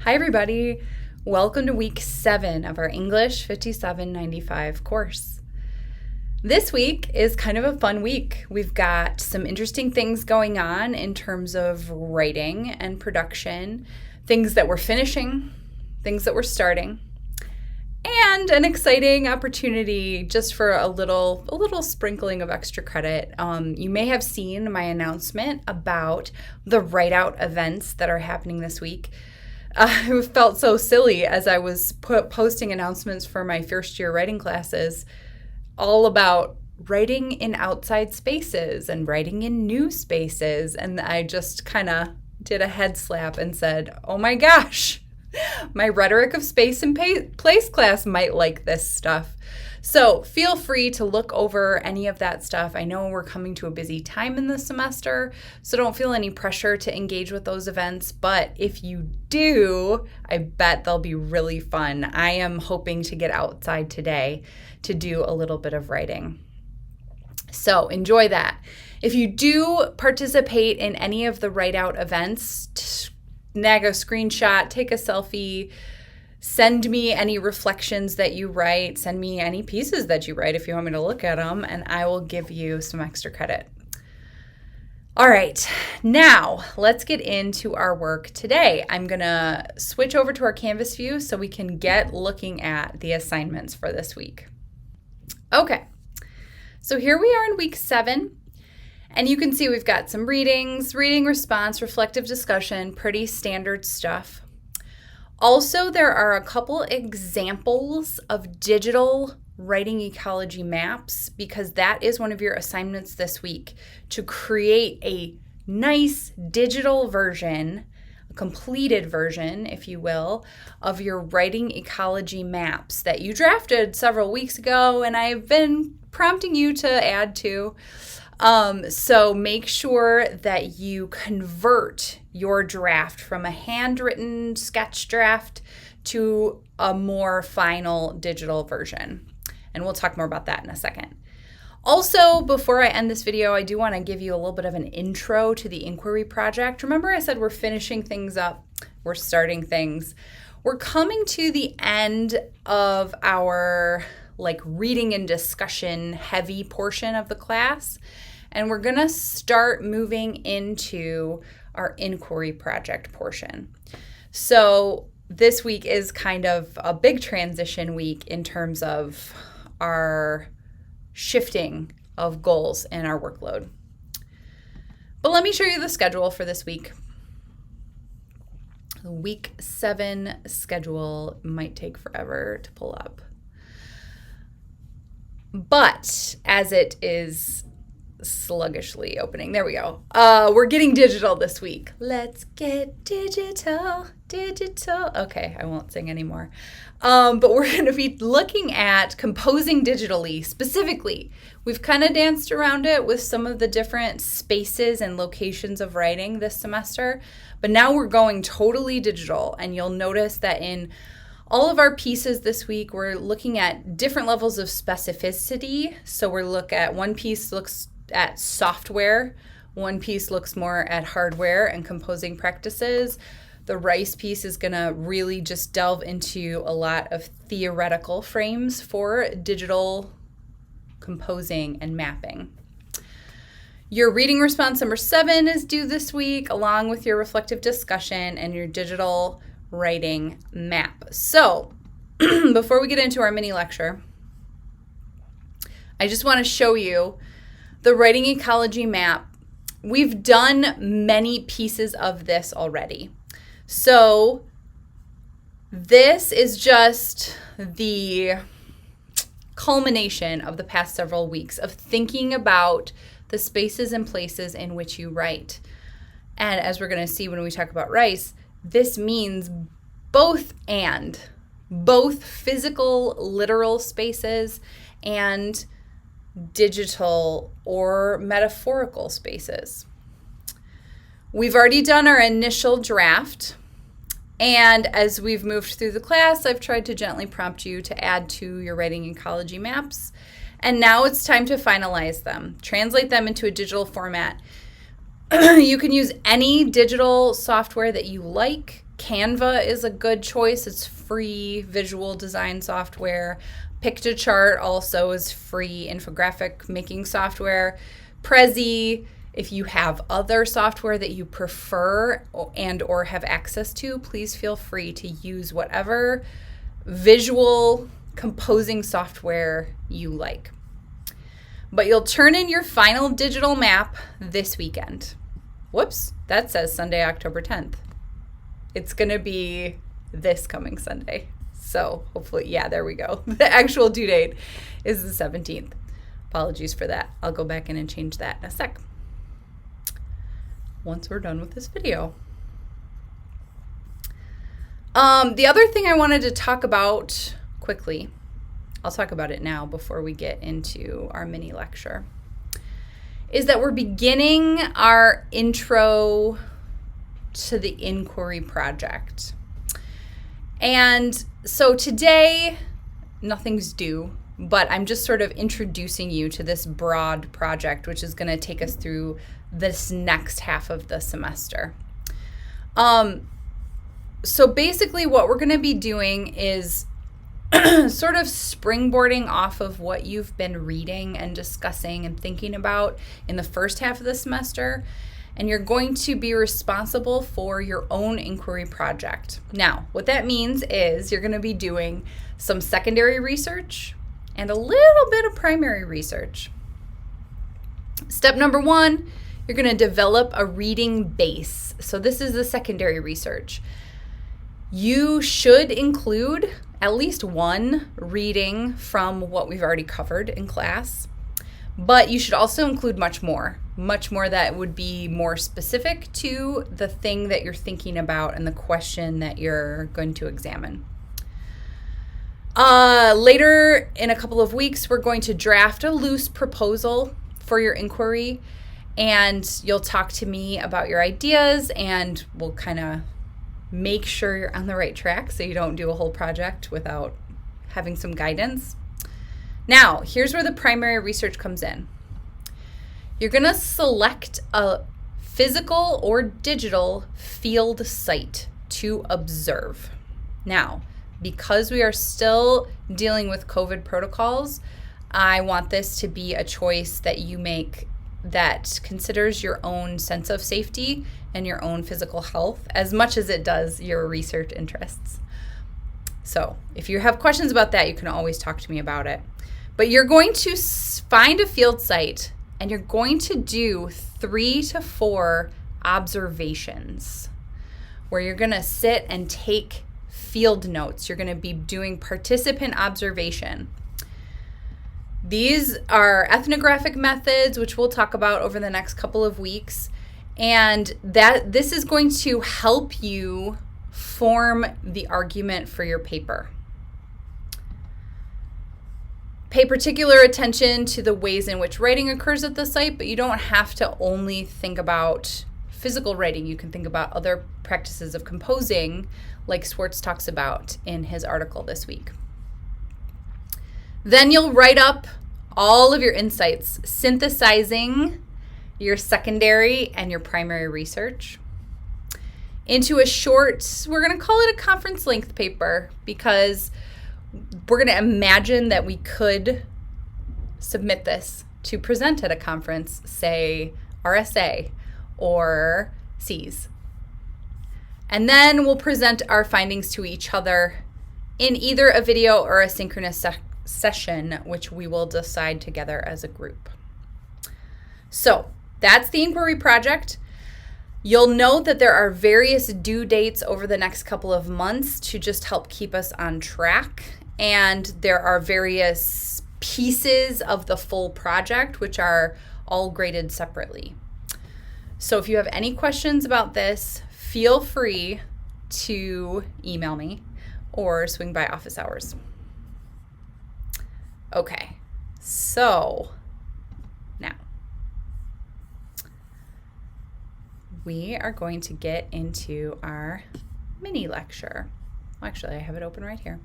Hi, everybody. Welcome to week 7 of our English 5795 course. This week is kind of a fun week. We've got some interesting things going on in terms of writing and production, things that we're finishing, things that we're starting, and an exciting opportunity just for a little sprinkling of extra credit. You may have seen my announcement about the Write Out events that are happening this week. I felt so silly as I was posting announcements for my first year writing classes all about writing in outside spaces and writing in new spaces. And I just kind of did a head slap and said, oh my gosh, my Rhetoric of Space and Place class might like this stuff. So feel free to look over any of that stuff. I know we're coming to a busy time in the semester, so don't feel any pressure to engage with those events. But if you do, I bet they'll be really fun. I am hoping to get outside today to do a little bit of writing. So enjoy that. If you do participate in any of the Write Out events, snag a screenshot, take a selfie, send me any reflections that you write, send me any pieces that you write if you want me to look at them, and I will give you some extra credit. All right, now let's get into our work today. I'm going to switch over to our Canvas view so we can get looking at the assignments for this week. Okay, so here we are in week 7. And you can see we've got some readings, reading response, reflective discussion, pretty standard stuff. Also, there are a couple examples of digital writing ecology maps because that is one of your assignments this week, to create a nice digital version, a completed version, if you will, of your writing ecology maps that you drafted several weeks ago and I've been prompting you to add to. So make sure that you convert your draft from a handwritten sketch draft to a more final digital version. And we'll talk more about that in a second. Also, before I end this video, I do want to give you a little bit of an intro to the inquiry project. Remember I said we're finishing things up, we're starting things. We're coming to the end of our reading and discussion heavy portion of the class. And we're going to start moving into our inquiry project portion. So this week is kind of a big transition week in terms of our shifting of goals and our workload. But let me show you the schedule for this week. The week 7 schedule might take forever to pull up. But as it is sluggishly opening. There we go. We're getting digital this week. Let's get digital. Okay, I won't sing anymore. But we're going to be looking at composing digitally specifically. We've kind of danced around it with some of the different spaces and locations of writing this semester, but now we're going totally digital, and you'll notice that in all of our pieces this week, we're looking at different levels of specificity. So we're looking at one piece looks at software, one piece looks more at hardware and composing practices. The Rice piece is going to really just delve into a lot of theoretical frames for digital composing and mapping. Your reading response number 7 is due this week, along with your reflective discussion and your digital writing map. So before we get into our mini lecture, I just want to show you the writing ecology map. We've done many pieces of this already. So this is just the culmination of the past several weeks of thinking about the spaces and places in which you write. And as we're going to see when we talk about Rice, this means both physical, literal spaces and digital or metaphorical spaces. We've already done our initial draft, and as we've moved through the class, I've tried to gently prompt you to add to your writing ecology maps, and now it's time to finalize them, translate them into a digital format. You can use any digital software that you like. Canva is a good choice. It's free visual design software. Pictochart also is free infographic making software. Prezi, if you have other software that you prefer and or have access to, please feel free to use whatever visual composing software you like. But you'll turn in your final digital map this weekend. Whoops, that says Sunday, October 10th. It's going to be this coming Sunday. So hopefully, yeah, there we go. The actual due date is the 17th. Apologies for that. I'll go back in and change that in a sec once we're done with this video. The other thing I wanted to talk about quickly, I'll talk about it now before we get into our mini lecture, is that we're beginning our intro to the inquiry project. And so today, nothing's due, but I'm just sort of introducing you to this broad project, which is going to take us through this next half of the semester. So basically what we're going to be doing is sort of springboarding off of what you've been reading and discussing and thinking about in the first half of the semester. And you're going to be responsible for your own inquiry project. Now, what that means is you're going to be doing some secondary research and a little bit of primary research. Step number 1, you're going to develop a reading base. So this is the secondary research. You should include at least one reading from what we've already covered in class, but you should also include much more that would be more specific to the thing that you're thinking about and the question that you're going to examine. Later in a couple of weeks, we're going to draft a loose proposal for your inquiry, and you'll talk to me about your ideas, and we'll kind of make sure you're on the right track so you don't do a whole project without having some guidance. Now, here's where the primary research comes in. You're going to select a physical or digital field site to observe. Now, because we are still dealing with COVID protocols, I want this to be a choice that you make that considers your own sense of safety and your own physical health as much as it does your research interests. So if you have questions about that, you can always talk to me about it. But you're going to find a field site and you're going to do 3 to 4 observations where you're going to sit and take field notes. You're going to be doing participant observation. These are ethnographic methods, which we'll talk about over the next couple of weeks. And that this is going to help you form the argument for your paper. Pay particular attention to the ways in which writing occurs at the site, but you don't have to only think about physical writing. You can think about other practices of composing, like Schwartz talks about in his article this week. Then you'll write up all of your insights, synthesizing your secondary and your primary research into a short, we're going to call it a conference length paper, because we're going to imagine that we could submit this to present at a conference, say RSA or SEAS. And then we'll present our findings to each other in either a video or a synchronous session, which we will decide together as a group. So that's the inquiry project. You'll note that there are various due dates over the next couple of months to just help keep us on track. And there are various pieces of the full project, which are all graded separately. So if you have any questions about this, feel free to email me or swing by office hours. Okay, so now we are going to get into our mini lecture. Well, actually, I have it open right here.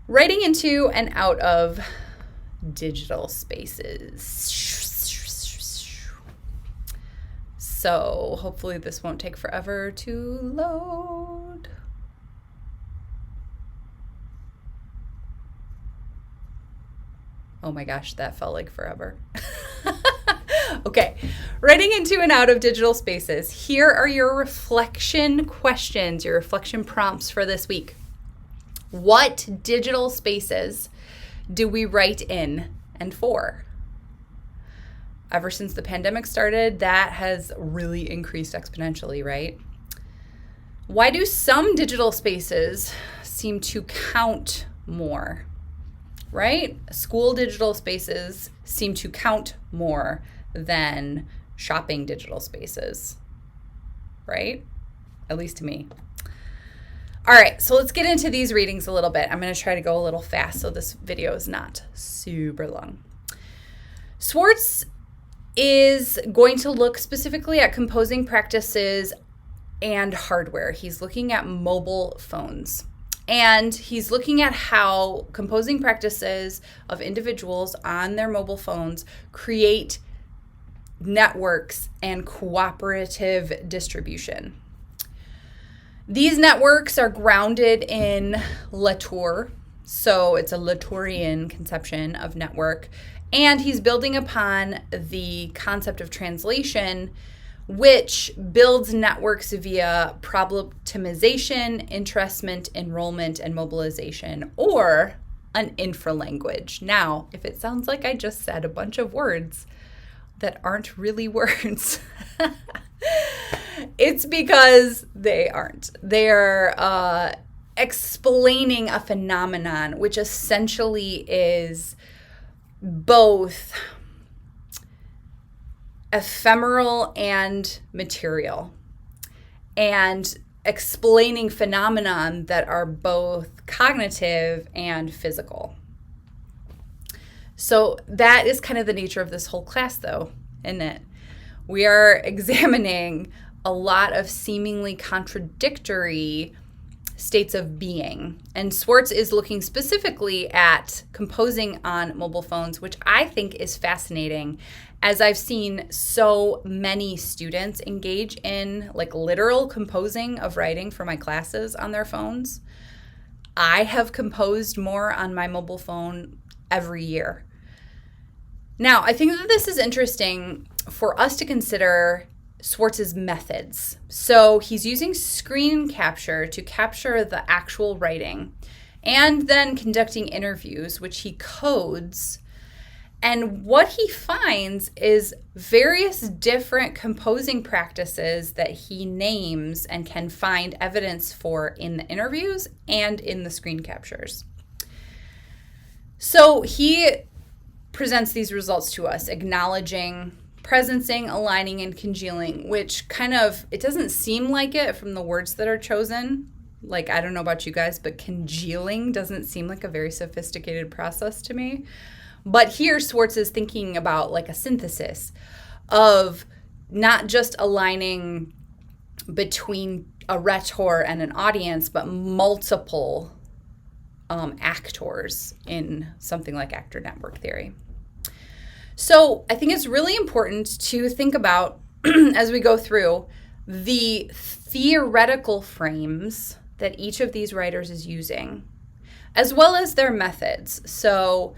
Writing into and out of digital spaces. So hopefully this won't take forever to load. Oh my gosh, that felt like forever. Okay, writing into and out of digital spaces. Here are your reflection questions, your reflection prompts for this week. What digital spaces do we write in and for? Ever since the pandemic started, that has really increased exponentially, right? Why do some digital spaces seem to count more? Right? School digital spaces seem to count more than shopping digital spaces, right? At least to me. All right, so let's get into these readings a little bit. I'm going to try to go a little fast so this video is not super long. Swartz is going to look specifically at composing practices and hardware. He's looking at mobile phones. And he's looking at how composing practices of individuals on their mobile phones create networks and cooperative distribution. These networks are grounded in Latour, so it's a Latourian conception of network, and he's building upon the concept of translation, which builds networks via problematization, interestment, enrollment, and mobilization, or an infralanguage. Now, if it sounds like I just said a bunch of words that aren't really words, it's because they aren't. They're explaining a phenomenon which essentially is both ephemeral and material, and explaining phenomenon that are both cognitive and physical. So that is kind of the nature of this whole class, though, isn't it? We are examining a lot of seemingly contradictory states of being. And Swartz is looking specifically at composing on mobile phones, which I think is fascinating, as I've seen so many students engage in like literal composing of writing for my classes on their phones. I have composed more on my mobile phone every year. Now, I think that this is interesting for us to consider Swartz's methods. So he's using screen capture to capture the actual writing and then conducting interviews, which he codes. And what he finds is various different composing practices that he names and can find evidence for in the interviews and in the screen captures. So he presents these results to us, acknowledging, presencing, aligning, and congealing, which kind of, it doesn't seem like it from the words that are chosen. Like, I don't know about you guys, but congealing doesn't seem like a very sophisticated process to me. But here Swartz is thinking about like a synthesis of not just aligning between a rhetor and an audience, but multiple actors in something like actor network theory. So I think it's really important to think about, as we go through, the theoretical frames that each of these writers is using, as well as their methods. So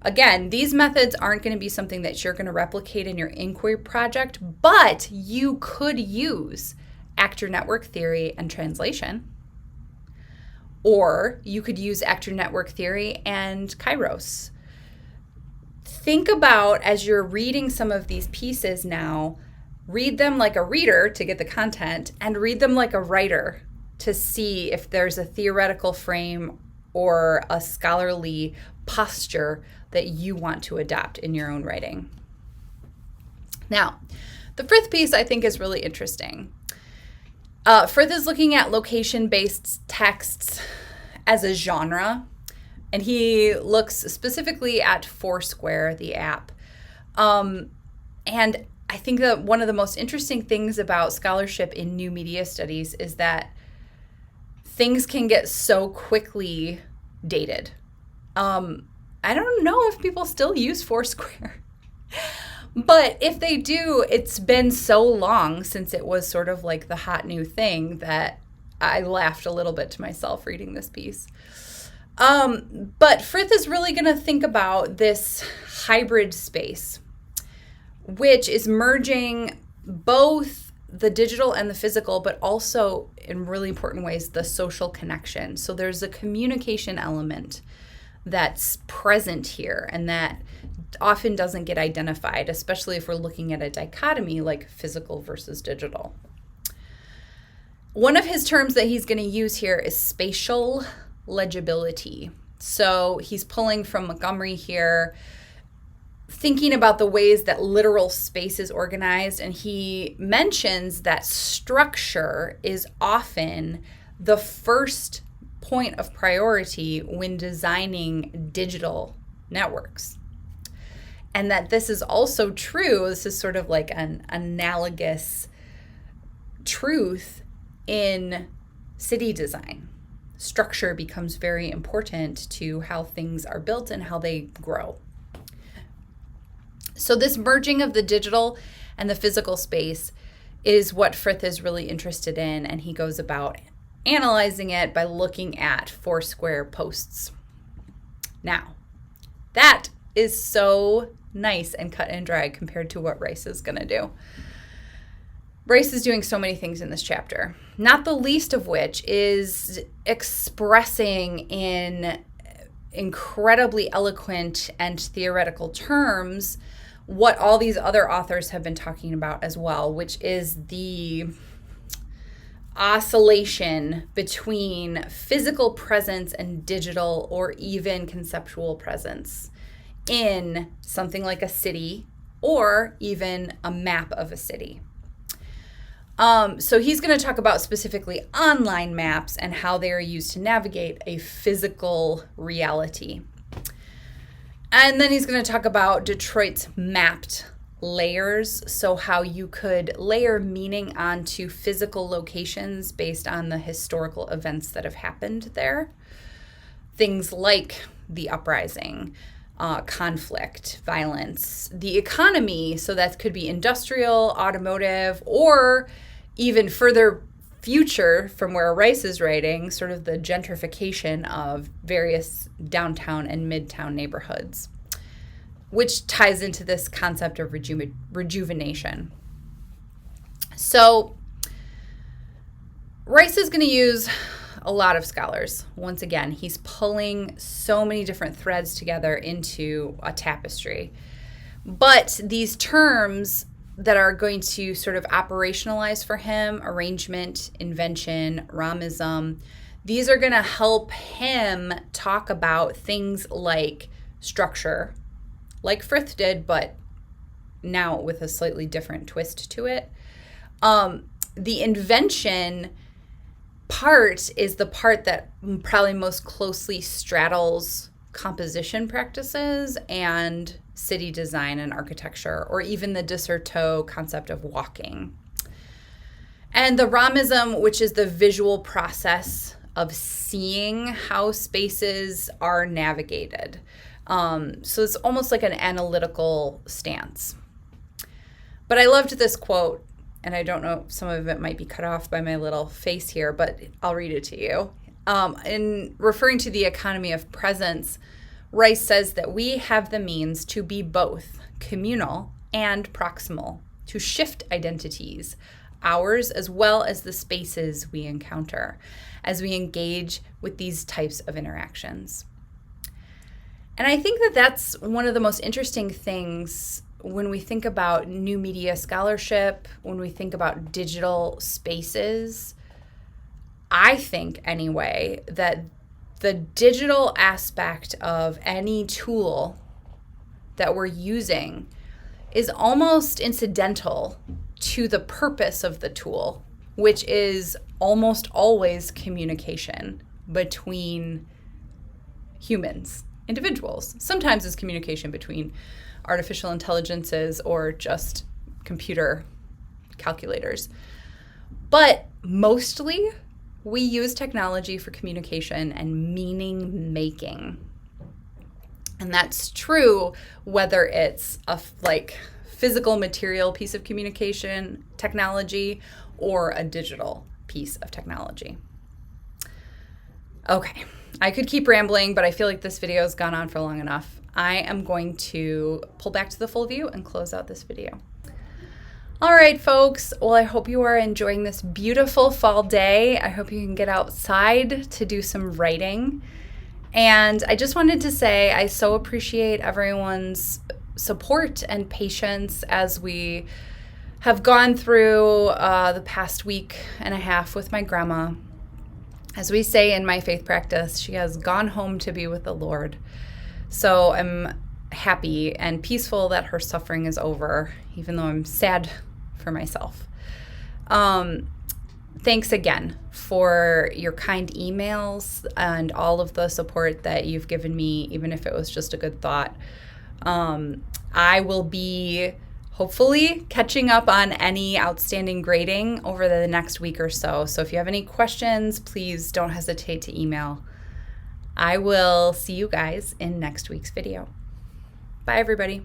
again, these methods aren't going to be something that you're going to replicate in your inquiry project, but you could use actor network theory and translation. Or you could use actor network theory and Kairos. Think about, as you're reading some of these pieces now, read them like a reader to get the content, and read them like a writer to see if there's a theoretical frame or a scholarly posture that you want to adopt in your own writing. Now, the fifth piece I think is really interesting. Frith is looking at location-based texts as a genre, and he looks specifically at Foursquare, the app. And I think that one of the most interesting things about scholarship in new media studies is that things can get so quickly dated. I don't know if people still use Foursquare, But if they do, it's been so long since it was sort of like the hot new thing that I laughed a little bit to myself reading this piece. But Frith is really going to think about this hybrid space, which is merging both the digital and the physical, but also in really important ways, the social connection. So there's a communication element that's present here and that often doesn't get identified, especially if we're looking at a dichotomy like physical versus digital. One of his terms that he's going to use here is spatial legibility. So he's pulling from Montgomery here, thinking about the ways that literal space is organized, and he mentions that structure is often the first point of priority when designing digital networks. And that this is also true, this is sort of like an analogous truth in city design. Structure becomes very important to how things are built and how they grow. So this merging of the digital and the physical space is what Frith is really interested in, and he goes about analyzing it by looking at Foursquare posts. Now, that is so nice and cut and dry compared to what Rice is going to do. Rice is doing so many things in this chapter, not the least of which is expressing in incredibly eloquent and theoretical terms what all these other authors have been talking about as well, which is the oscillation between physical presence and digital or even conceptual presence in something like a city or even a map of a city. So he's going to talk about specifically online maps and how they are used to navigate a physical reality. And then he's going to talk about Detroit's mapped layers, so how you could layer meaning onto physical locations based on the historical events that have happened there. Things like the uprising, conflict, violence, the economy, so that could be industrial, automotive, or even further future from where Rice is writing, sort of the gentrification of various downtown and midtown neighborhoods, which ties into this concept of rejuvenation. So Rice is going to use a lot of scholars. Once again, he's pulling so many different threads together into a tapestry. But these terms that are going to sort of operationalize for him, arrangement, invention, Ramism, these are going to help him talk about things like structure, like Frith did, but now with a slightly different twist to it. The invention part is the part that probably most closely straddles composition practices and city design and architecture, or even the Desserteau concept of walking. And the Ramism, which is the visual process of seeing how spaces are navigated. So it's almost like an analytical stance. But I loved this quote, and I don't know, some of it might be cut off by my little face here, but I'll read it to you. In referring to the economy of presence, Rice says that we have the means to be both communal and proximal, to shift identities, ours as well as the spaces we encounter, as we engage with these types of interactions. And I think that that's one of the most interesting things when we think about new media scholarship, when we think about digital spaces. I think, anyway, that the digital aspect of any tool that we're using is almost incidental to the purpose of the tool, which is almost always communication between humans, individuals. Sometimes it's communication between artificial intelligences or just computer calculators. But mostly, we use technology for communication and meaning making. And that's true whether it's physical material piece of communication technology or a digital piece of technology. Okay, I could keep rambling, but I feel like this video has gone on for long enough. I am going to pull back to the full view and close out this video. All right, folks. Well, I hope you are enjoying this beautiful fall day. I hope you can get outside to do some writing. And I just wanted to say I so appreciate everyone's support and patience as we have gone through the past week and a half with my grandma. As we say in my faith practice, she has gone home to be with the Lord. So I'm happy and peaceful that her suffering is over, even though I'm sad for myself. Thanks again for your kind emails and all of the support that you've given me, even if it was just a good thought. I will be hopefully catching up on any outstanding grading over the next week or so. So if you have any questions, please don't hesitate to email. I will see you guys in next week's video. Bye, everybody.